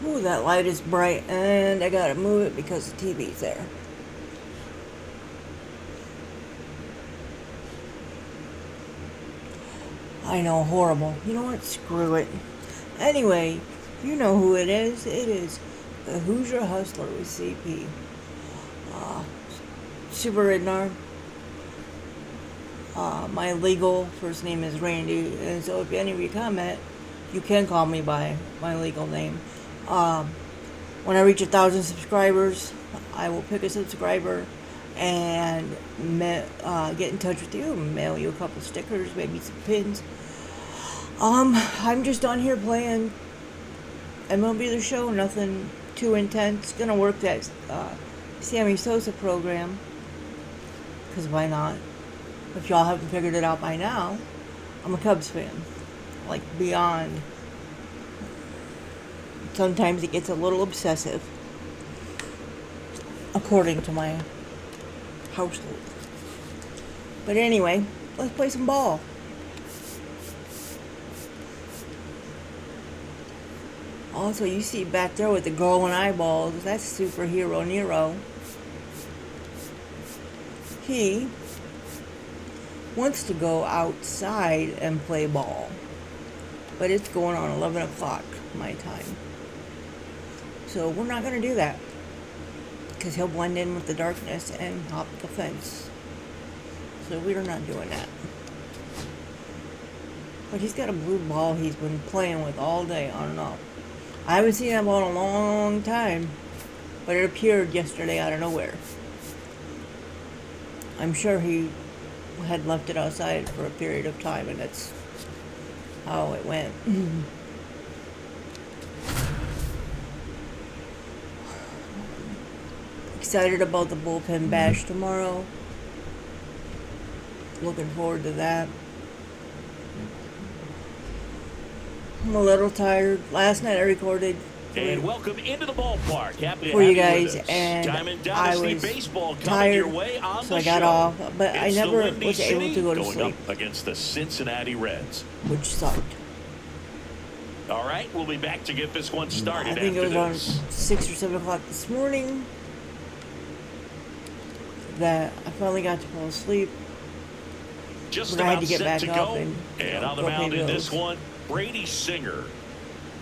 Ooh, that light is bright, and I gotta move it because the TV's there. I know, horrible. You know what? Screw it. Anyway, you know who it is. It is the Hoosier Hustler with CP. Super Ridnar. My legal first name is Randy, and so if any of you comment, you can call me by my legal name. When I reach 1,000 subscribers, I will pick a subscriber and get in touch with you, mail you a couple stickers, maybe some pins. I'm just on here playing MLB The Show, nothing too intense. Gonna work that Sammy Sosa program, because why not? If y'all haven't figured it out by now, I'm a Cubs fan, like beyond. Sometimes it gets a little obsessive, according to my household. But anyway, let's play some ball. Also, you see back there with the glowing eyeballs, that's Superhero Nero. He wants to go outside and play ball, but it's going on 11 o'clock my time. So we're not going to do that, because he'll blend in with the darkness and hop the fence. So we're not doing that. But he's got a blue ball he's been playing with all day on and off. I haven't seen that ball in a long time, but it appeared yesterday out of nowhere. I'm sure he had left it outside for a period of time, and that's how it went. Excited about the bullpen bash tomorrow. Looking forward to that. I'm a little tired. Last night I recorded and welcome into the ballpark. Happy for to you have guys, with us. and Diamond I was baseball tired, your way on so the I got show. off. But I It's never the Windy was able City to go to going sleep, up against the Cincinnati Reds, which sucked. All right, we'll be back to get this one started. I think it was after around this. 6 or 7 o'clock this morning that I finally got to fall asleep. Just but I had about to get set back to up go. and On the go mound pay in bills. this one, Brady Singer.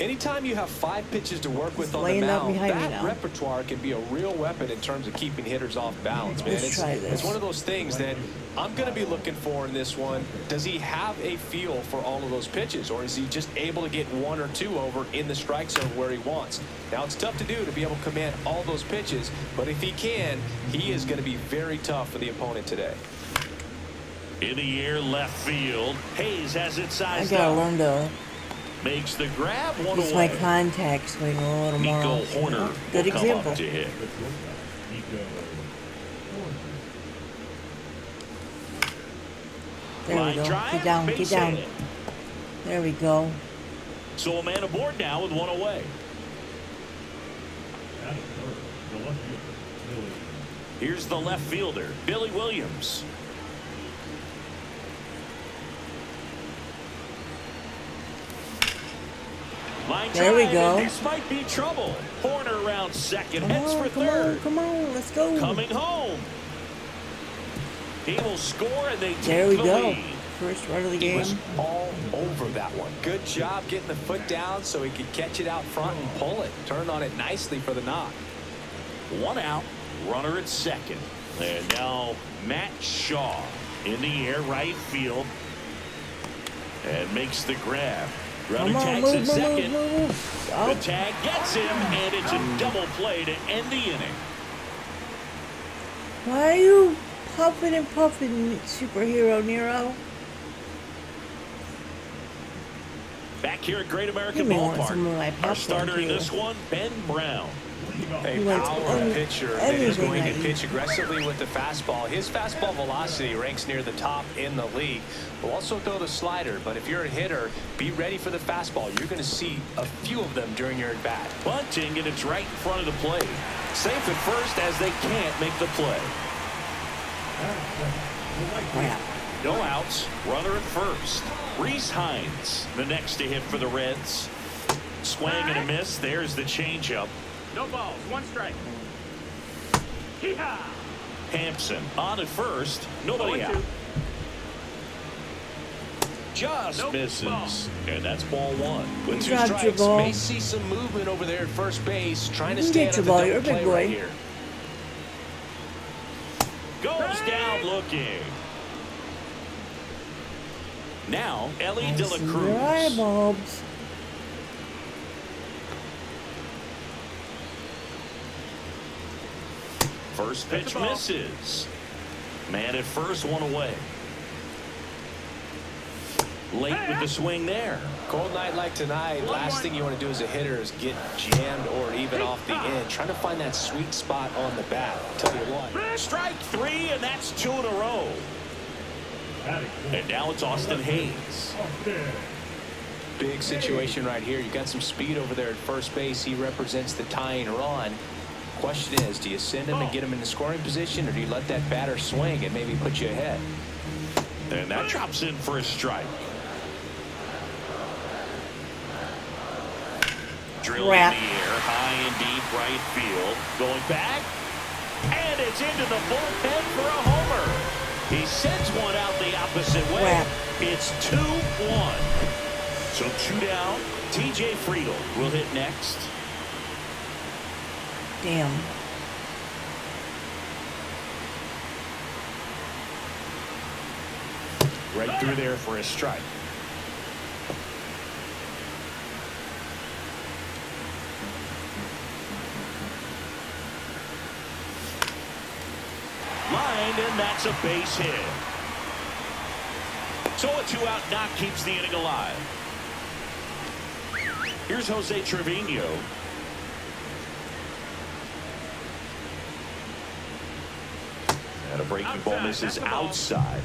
Anytime you have 5 pitches to work with on the laying up mound, behind me that now. repertoire can be a real weapon in terms of keeping hitters off balance, man. Let's try this. It's one of those things that I'm going to be looking for in this one. Does he have a feel for all of those pitches, or is he just able to get 1 or 2 over in the strike zone where he wants? Now, it's tough to do to be able to command all those pitches, but if he can, he is going to be very tough for the opponent today. In the air, left field. Hayes has it I sized gotta up. learn to Makes the grab, one use away. my contact swing a little more. Nico Horner Good will come example. up to hit. There we Line go. drive, Get down, base get down. hit. There we go. So a man aboard now with 1 away. Here's the left fielder, Billy Williams. Line There we drive, go. and this might be trouble. Horner around second, Come heads for on, third. come on, let's go. Coming home. He will score, and they take There we the go. lead. First run of the He game. was all over that one. Good job getting the foot down so he could catch it out front and pull it. Turned on it nicely for the knock. 1 out, runner at second. And now Matt Shaw in the air, right field, and makes the grab. Runner Come on, tags at move. second. Oh. The tag gets him, and it's a double play to end the inning. Why are you puffing and puffing, Superhero Nero? Back here at Great American You may want some of my Ballpark, our popcorn, starter in too. this one, Ben Brown. A He wants power pitcher that is everything going I to eat. pitch aggressively with the fastball. His fastball velocity ranks near the top in the league. Will also throw the slider, but if you're a hitter, be ready for the fastball. You're going to see a few of them during your at-bat. Bunting, and it's right in front of the plate. Safe at first as they can't make the play. Crap. No outs, runner at first. Reese Hines, the next to hit for the Reds. Swing and a miss. There's the changeup. No balls, 1 strike. Hee-haw! Hampson on at first. Nobody out. Just Nope. misses. Ball. And that's ball 1. With 2 Got your strikes, ball. may see some movement over there at first base, trying to You stand get at your the ball. You're a double big play right boy. here. Goes down looking. Now, Ellie De La See your eye Cruz. bulbs. First Hit the pitch ball. misses. Man at first, 1 away. Late with the swing there. Cold night like tonight, last thing you want to do as a hitter is get jammed or even off the end. Trying to find that sweet spot on the bat. Tell you what. Strike 3, and that's 2 in a row. And now it's Austin Hayes. Big situation right here. You got some speed over there at first base. He represents the tying run. Question is, do you send him and get him in the scoring position, or do you let that batter swing and maybe put you ahead? And that drops in for a strike. Drilled in the air, high and deep right field. Going back, and it's into the bullpen for a homer. He sends one out the opposite way. Crap. It's 2-1. So 2 down. TJ Friedel will hit next. Damn. Right through there for a strike. Lined, and that's a base hit. So a 2-out knock keeps the inning alive. Here's Jose Trevino. And a breaking ball misses outside.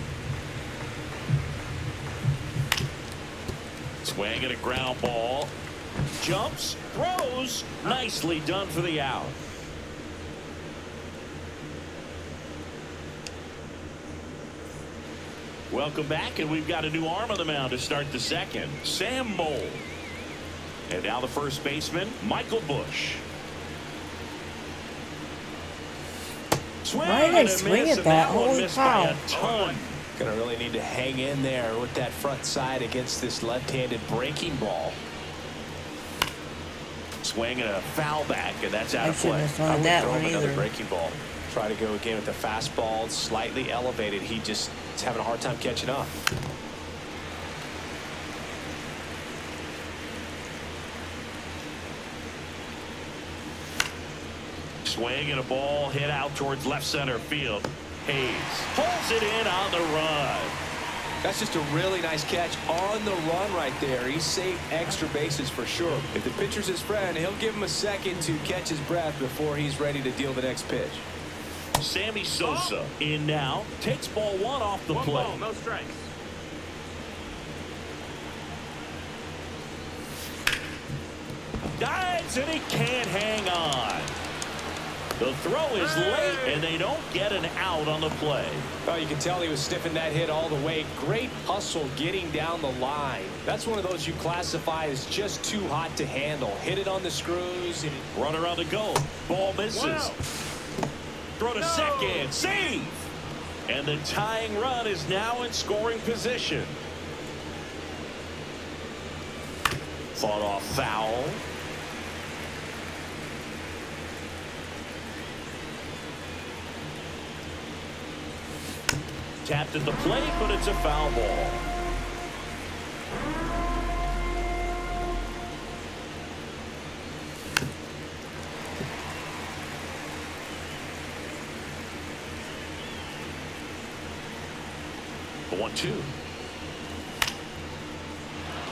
Swing and a ground ball. Jumps, throws. Nicely done for the out. Welcome back, and we've got a new arm on the mound to start the second. Sam Moll. And now the first baseman, Michael Bush. Swing Why did I and a swing miss, at and that? one Holy missed by cow. a ton. Gonna really need to hang in there with that front side against this left-handed breaking ball. Swing and a foul back, and that's out I of shouldn't play. have thrown I would that throw one him another either. breaking ball. Try to go again with the fastball, slightly elevated. He just is having a hard time catching up. Swing and a ball hit out towards left center field. Hayes pulls it in on the run. That's just a really nice catch on the run right there. He saved extra bases for sure. If the pitcher's his friend, he'll give him a second to catch his breath before he's ready to deal the next pitch. Sammy Sosa in now. Takes ball 1 off the 1 plate. ball, no strikes. Dives, and he can't hang on. The throw is late, and they don't get an out on the play. Oh, you can tell he was sniffing that hit all the way. Great hustle getting down the line. That's one of those you classify as just too hot to handle. Hit it on the screws. Runner on the go. Ball misses. Wow. Throw to second. Save. And the tying run is now in scoring position. Fought off foul. Tapped at the plate, but it's a foul ball. The 1-2.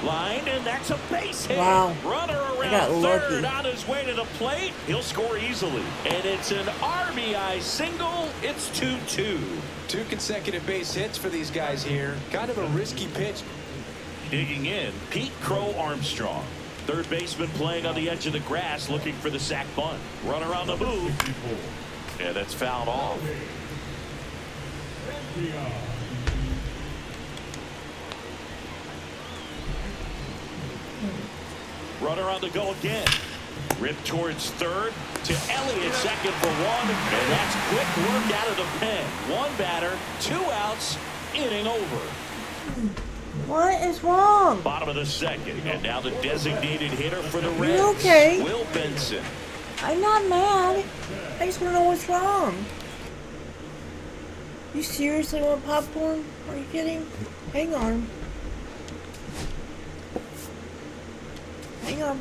Line, and that's a base hit. Wow. Runner I around got third lucky. on his way to the plate. He'll score easily. And it's an RBI single. It's 2-2. 2 consecutive base hits for these guys here. Kind of a risky pitch. Digging in, Pete Crow Armstrong. Third baseman playing on the edge of the grass looking for the sac bunt. Runner on the move. And that's fouled off. Runner on the go again. Ripped towards third to Elliott, second for one, and that's quick work out of the pen. One batter, 2 outs, inning over. What is wrong? Bottom of the second, and now the designated hitter for the You Reds, okay? Will Benson. I'm not mad. I just want to know what's wrong. You seriously want popcorn? Are you kidding? Hang on. Hang on.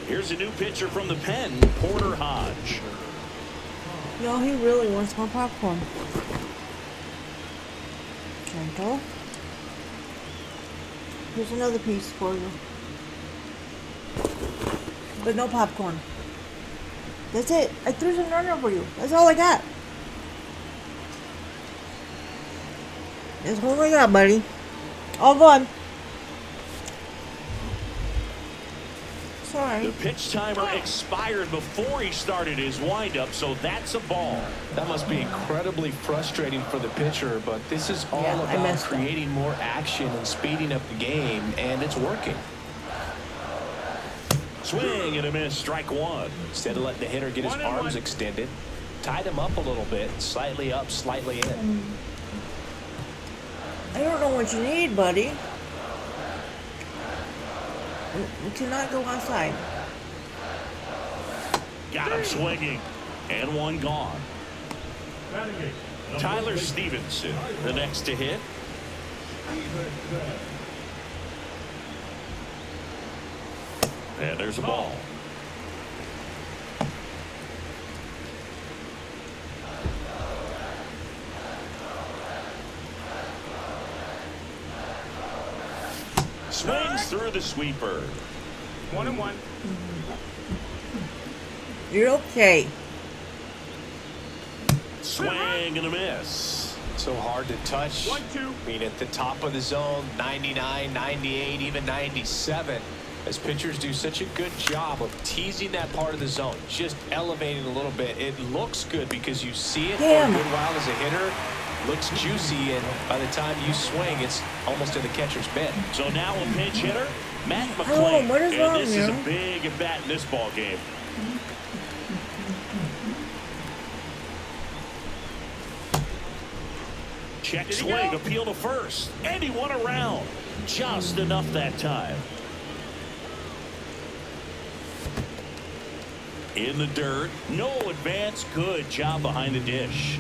Here's a new pitcher from the pen, Porter Hodge. Yo, he really wants more popcorn. Gentle. Here's another piece for you. But no popcorn. That's it. I threw some runner for you. That's all I got. That's all I got, buddy. All gone. Sorry. The pitch timer expired before he started his windup, so that's a ball. That must be incredibly frustrating for the pitcher, but this is all Yeah, I about messed up. creating more action and speeding up the game, and it's working. Swing and a miss, strike one. Instead of letting the hitter get his 1-1. arms extended, tied him up a little bit, slightly up, slightly in. I don't know what you need, buddy. We cannot go outside. Got him swinging, and one gone. Tyler Stevenson, the next to hit. And there's a ball. Swings through the sweeper. 1-1. You're okay. Swing and a miss. So hard to touch. 1-2. I mean, at the top of the zone, 99, 98, even 97. As pitchers do such a good job of teasing that part of the zone, just elevating a little bit. It looks good because you see it Damn. for a good while as a hitter. Looks juicy, and by the time you swing, it's almost in the catcher's mitt. So now a pinch hitter, Matt Oh, McClain. what is wrong, And this is a man? big at bat in this ball game. Check Did he swing, go? appeal to first, and he won around. Just enough that time. In the dirt, no advance, good job behind the dish.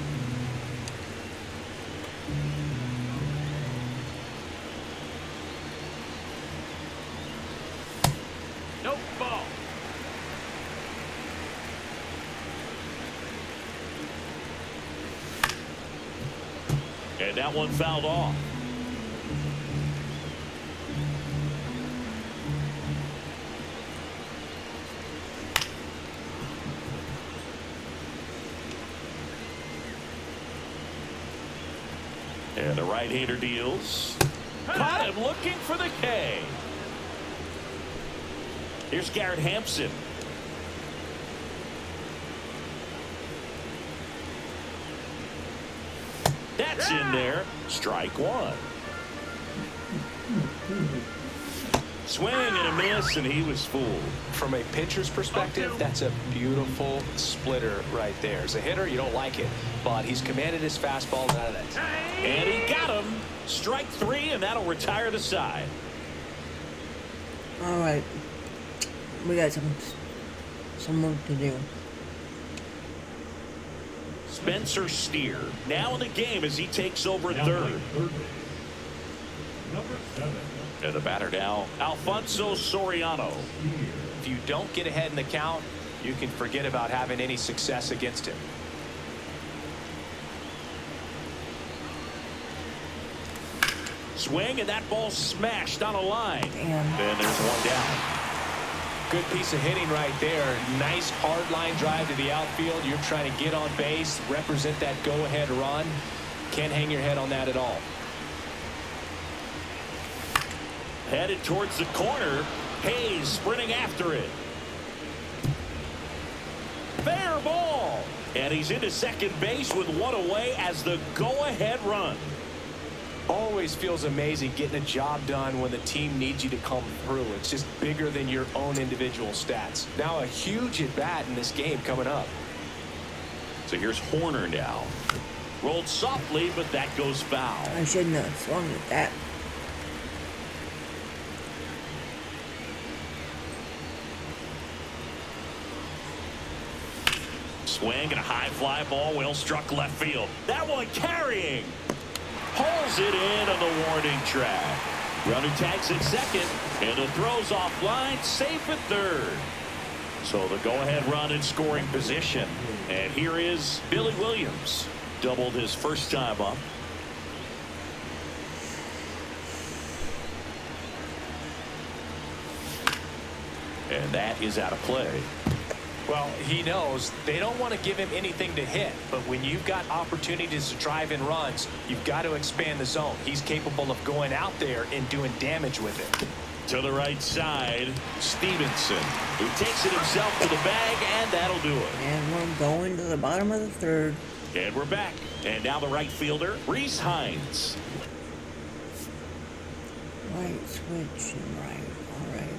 Nope, ball. And that one fouled off. And the right-hander deals. Caught him looking for the K. Here's Garrett Hampson. That's in there. Strike one. Swing and a miss, and he was fooled. From a pitcher's perspective, that's a beautiful splitter right there. As a hitter, you don't like it, but he's commanded his fastball and out of that. And he got him. Strike three, and that'll retire the side. All right. We got some work to do. Spencer Steer now in the game as he takes over at third. Number 7. And the batter now, Alfonso Soriano. If you don't get ahead in the count, you can forget about having any success against him. Swing, and that ball smashed on a line. Damn. And there's one down. Good piece of hitting right there. Nice hard line drive to the outfield. You're trying to get on base, represent that go-ahead run. Can't hang your head on that at all. Headed towards the corner. Hayes sprinting after it. Fair ball. And he's into second base with one away as the go-ahead run. Always feels amazing getting a job done when the team needs you to come through. It's just bigger than your own individual stats. Now a huge at-bat in this game coming up. So here's Horner now. Rolled softly, but that goes foul. I shouldn't have swung at that. Swing and a high fly ball, well struck left field. That one carrying. Pulls it in on the warning track. Runner tags at second, and the throw's offline, safe at third. So the go-ahead run in scoring position. And here is Billy Williams. Doubled his first time up. And that is out of play. Well, he knows they don't want to give him anything to hit, but when you've got opportunities to drive in runs, you've got to expand the zone. He's capable of going out there and doing damage with it. To the right side, Stevenson, who takes it himself to the bag, and that'll do it. And we're going to the bottom of the third. And we're back. And now the right fielder, Reese Hines. Right switch and right. All right.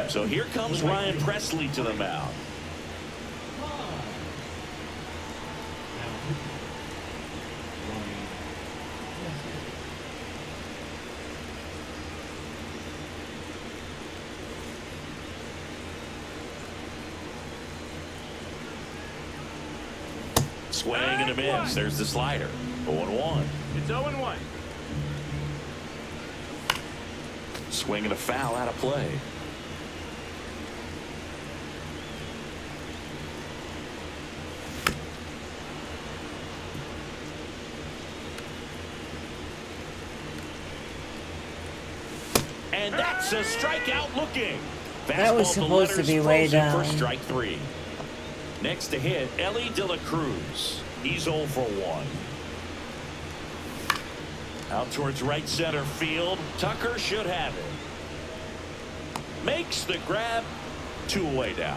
So here comes Ryan Presley to the mound. Swing and a miss. There's the slider. 0-1. It's 0-1. Swing and a foul out of play. And that's a strikeout looking. That was Fastball supposed to be letters way frozen down. for strike 3. Next to hit, Ellie De La Cruz. He's 0 for 1. Out towards right center field. Tucker should have it. Makes the grab. 2 away now.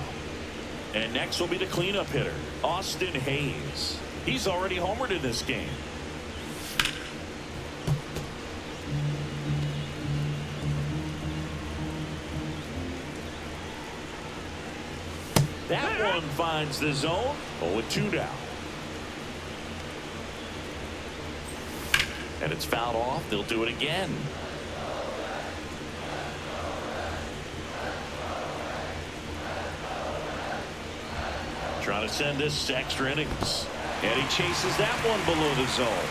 And next will be the cleanup hitter, Austin Hayes. He's already homered in this game. That one finds the zone. 0-2 now. And it's fouled off. They'll do it again. Trying to send this to extra innings. And he chases that one below the zone.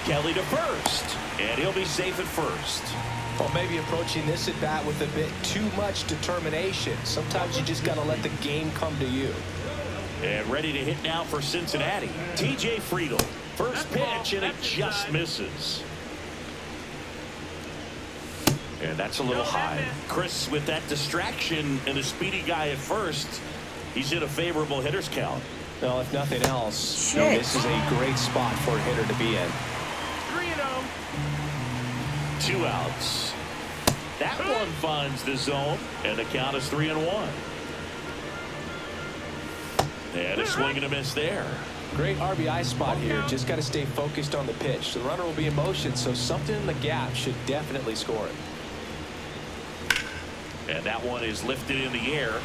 Kelly to first. And he'll be safe at first. Well, maybe approaching this at bat with a bit too much determination. Sometimes you just got to let the game come to you. And ready to hit now for Cincinnati. T.J. Friedel. First pitch, and it just misses. And that's a little high. Chris, with that distraction and a speedy guy at first, he's in a favorable hitter's count. Well, if nothing else, Shit. this is a great spot for a hitter to be in. 3-0. 2 outs. That one finds the zone, and the count is 3-1. And a swing and a miss there. Great RBI spot here. Just got to stay focused on the pitch. The runner will be in motion, so something in the gap should definitely score it. And that one is lifted in the air.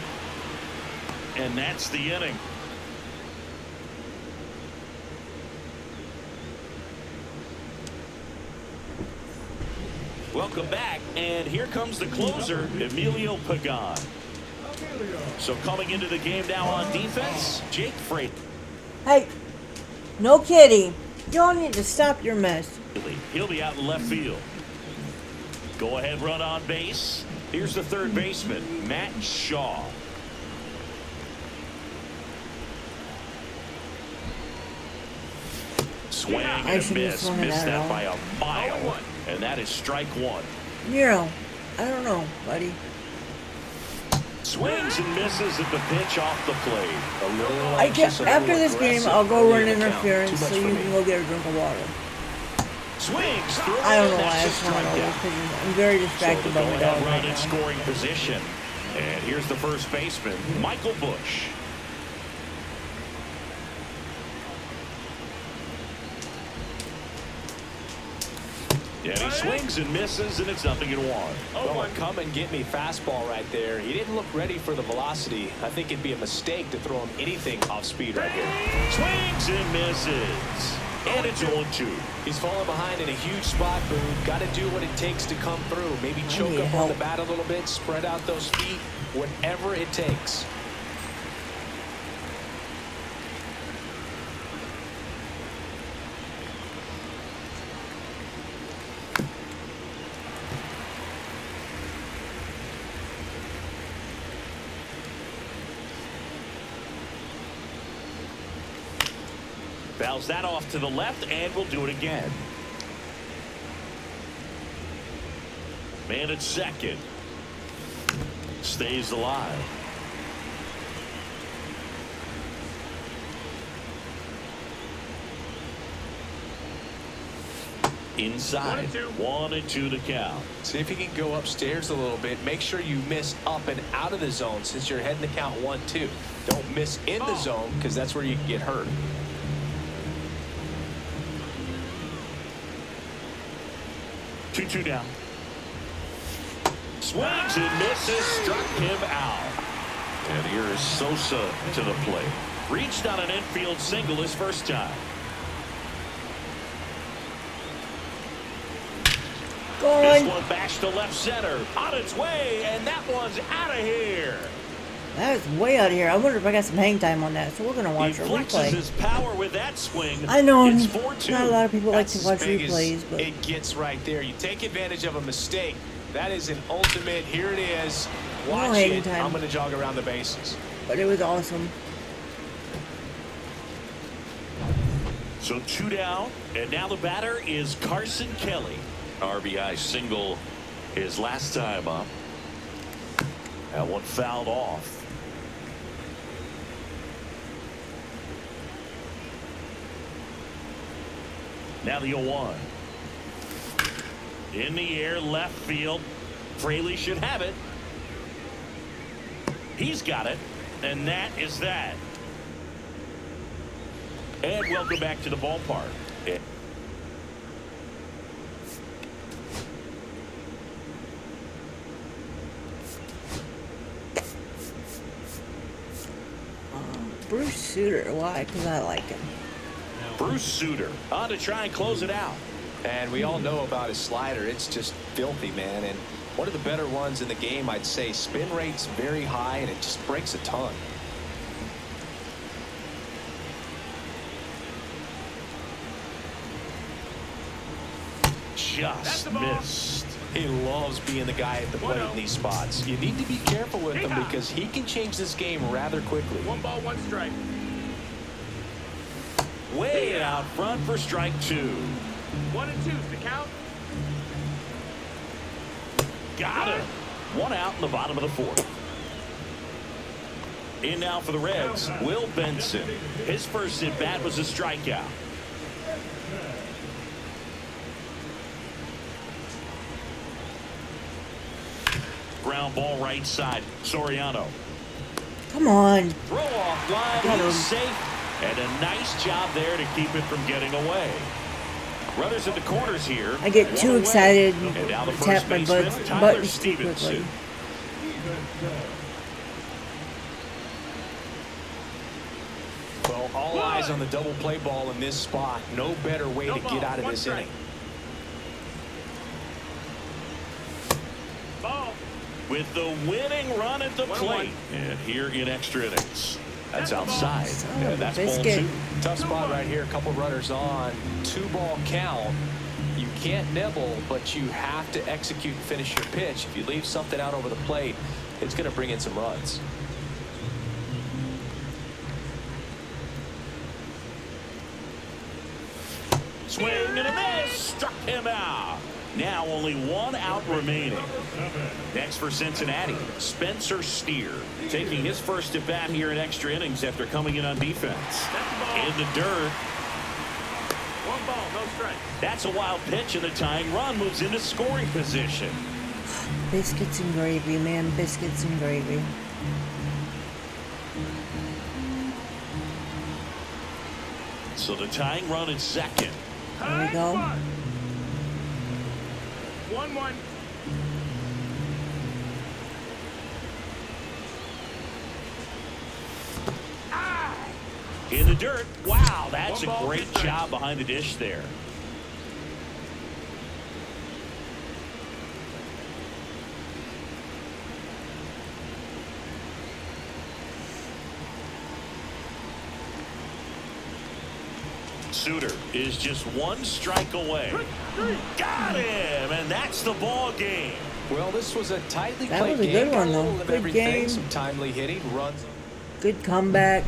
And that's the inning. Welcome back, and here comes the closer, Emilio Pagan. So coming into the game now on defense, Jake Freight. Hey, no kidding. Y'all need to stop your mess. He'll be out in left field. Go ahead run on base. Here's the third baseman, Matt Shaw. Swing and a miss. Missed that by a mile. And that is strike 1. Nero, I don't know, buddy. Swings and misses at the pitch off the plate. A little I anxious, guess a after little this game, aggressive I'll go early run in the count. interference Too much so for you me. can go get a drink of water. Swings through I don't it. know why I That's a swung all those strikeout. pitches. I'm very So distracted the by my go-ahead dog run right in now. scoring position. And here's the first baseman, Michael Bush. And he swings and misses, and it's 0-1. Well, a come and get me fastball right there. He didn't look ready for the velocity. I think it'd be a mistake to throw him anything off speed right here. Swings and misses. And it's 0-2. He's falling behind in a huge spot, Boone. Got to do what it takes to come through. Maybe choke need up on the help. bat a little bit, spread out those feet, whatever it takes. Fouls that off to the left, and we'll do it again. Man at second. Stays alive. Inside. 1-2 to count. See if you can go upstairs a little bit. Make sure you miss up and out of the zone since you're heading to count 1-2. Don't miss in the zone because that's where you can get hurt. 2-2 down. Swings and misses, struck him out. And here is Sosa to the plate. Reached on an infield single his first time. This one bashed to left center. On its way, and that one's out of here. That is way out of here. I wonder if I got some hang time on that. So we're going to watch He a flexes replay. his power with that swing. I know It's not 4-2. a lot of people like That's to watch as big as replays, but it gets right there. You take advantage of a mistake. That is an ultimate. Here it is. Watch hang it. time. I'm going to jog around the bases. it was awesome. So 2 down, and now the batter is Carson Kelly. RBI single his last time up. That one fouled off. Now the 0-1. In the air, left field. Fraley should have it. He's got it, and that is that. And welcome back to the ballpark. Bruce Sutter. Why? Because I like him. Bruce Sutter on to try and close it out. And we all know about his slider. It's just filthy, man. And one of the better ones in the game, I'd say. Spin rate's very high, and it just breaks a ton. Just missed. He loves being the guy at the plate in these spots. You need to be careful with him because he can change this game rather quickly. 1 ball, 1 strike. Way out front for strike 2. 1 and 2's the count. Got him. 1 out in the bottom of the 4th. In now for the Reds, Will Benson. His first at bat was a strikeout. Ground ball right side. Soriano. Come on. Throw off line. Got him. He's safe. And a nice job there to keep it from getting away. Runners in the corners here. I get too excited And now the and first tap my baseman, Tyler buttons too Stevenson. quickly. Well, all eyes on the double play ball in this spot. No better way to get out of this inning. Ball. With the winning run at the 1-1. plate. And here in extra innings. That's outside. Son of And a that's ball biscuit. 2. Tough spot right here. A couple runners on. 2-ball count. You can't nibble, but you have to execute and finish your pitch. If you leave something out over the plate, it's going to bring in some runs. Swing and a miss. Struck him out. Now only 1 out remaining. Next for Cincinnati, Spencer Steer. Taking his first at bat here in extra innings after coming in on defense. In the dirt. 1 ball, no strike. That's a wild pitch, and the tying run moves into scoring position. Biscuits and gravy, man. Biscuits and gravy. So the tying run in second. There we go. 1-1. In the dirt. Wow, that's a One ball, great two strikes. job behind the dish there. Sutter is just one strike away. Got him, and that's the ball game. Well, this was a tightly That played was a game. good Got one, a though. little of Good everything. game. Some timely hitting, runs. Good comeback.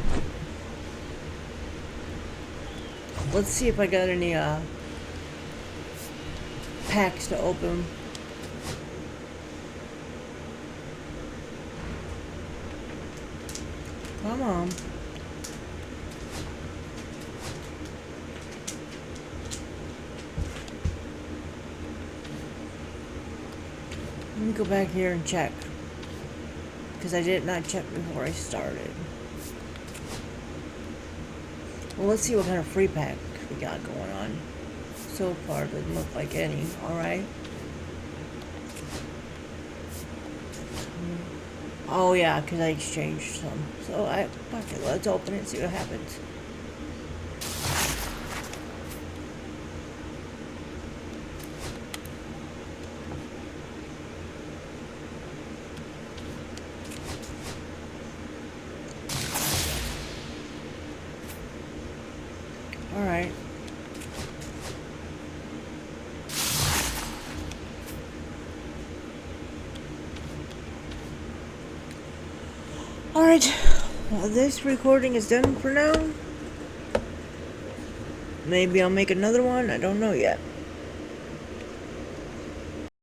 Let's see if I got any packs to open. Come on. Let me go back here and check. Because I did not check before I started. Well, let's see what kind of free pack we got going on. So far, doesn't look like any. Alright. Oh, yeah, because I exchanged some. So, okay, let's open it and see what happens. Alright. Alright. Well, this recording is done for now. Maybe I'll make another one. I don't know yet.